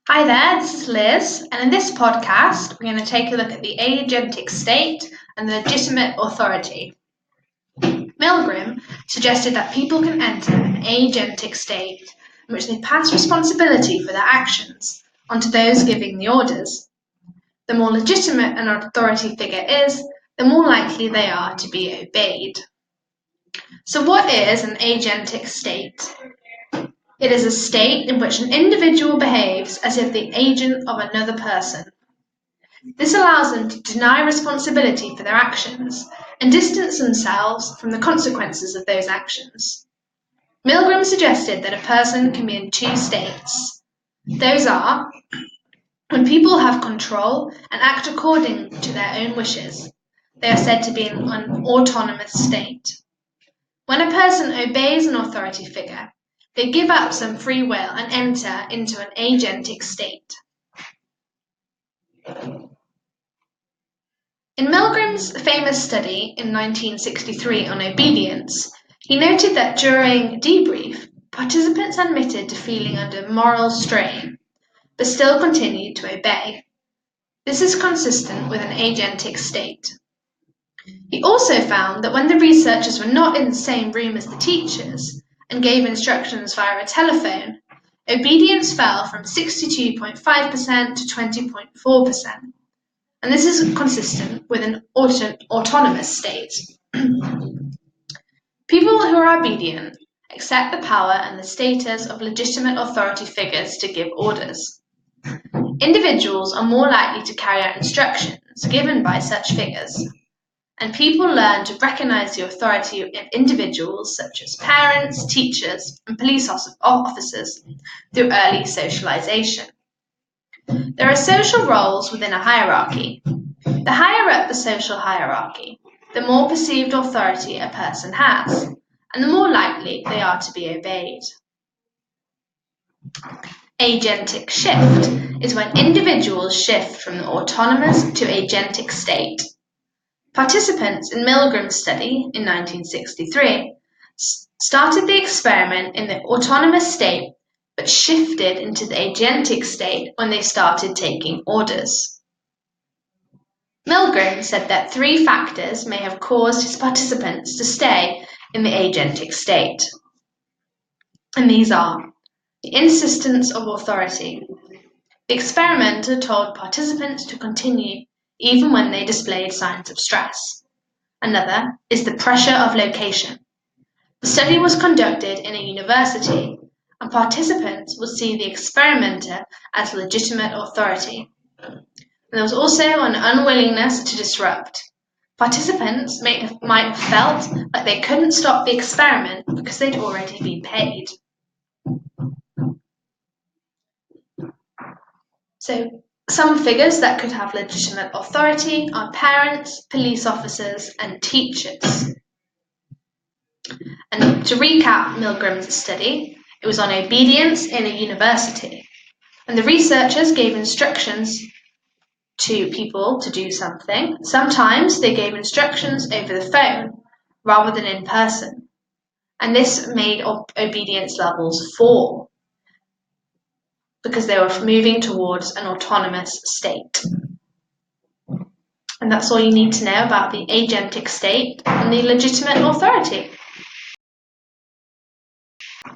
Hi there, this is Liz, and in this podcast, we're going to take a look at the agentic state and the legitimate authority. Milgram suggested that people can enter an agentic state in which they pass responsibility for their actions onto those giving the orders. The more legitimate an authority figure is, the more likely they are to be obeyed. So, what is an agentic state? It is a state in which an individual behaves as if the agent of another person. This allows them to deny responsibility for their actions and distance themselves from the consequences of those actions. Milgram suggested that a person can be in two states. Those are when people have control and act according to their own wishes. They are said to be in an autonomous state. When a person obeys an authority figure, they give up some free will and enter into an agentic state. In Milgram's famous study in 1963 on obedience, he noted that during debrief, participants admitted to feeling under moral strain, but still continued to obey. This is consistent with an agentic state. He also found that when the researchers were not in the same room as the teachers and gave instructions via a telephone, obedience fell from 62.5% to 20.4%. And this is consistent with an autonomous state. People who are obedient accept the power and the status of legitimate authority figures to give orders. Individuals are more likely to carry out instructions given by such figures, and people learn to recognize the authority of individuals such as parents, teachers, and police officers through early socialization. There are social roles within a hierarchy. The higher up the social hierarchy, the more perceived authority a person has, and the more likely they are to be obeyed. Agentic shift is when individuals shift from the autonomous to agentic state. Participants in Milgram Study in 1963 started the experiment in the autonomous state but shifted into the agentic state when they started taking orders. Milgram said that three factors may have caused his participants to stay in the agentic state. And these are the insistence of authority. The experimenter told participants to continue even when they displayed signs of stress. Another is the pressure of location. The study was conducted in a university, and participants would see the experimenter as legitimate authority. And there was also an unwillingness to disrupt. Participants might have felt like they couldn't stop the experiment because they'd already been paid. So, some figures that could have legitimate authority are parents, police officers, and teachers. And to recap Milgram's study, it was on obedience in a university. And the researchers gave instructions to people to do something. Sometimes they gave instructions over the phone rather than in person. And this made obedience levels fall because they were moving towards an autonomous state. And that's all you need to know about the agentic state and the legitimate authority.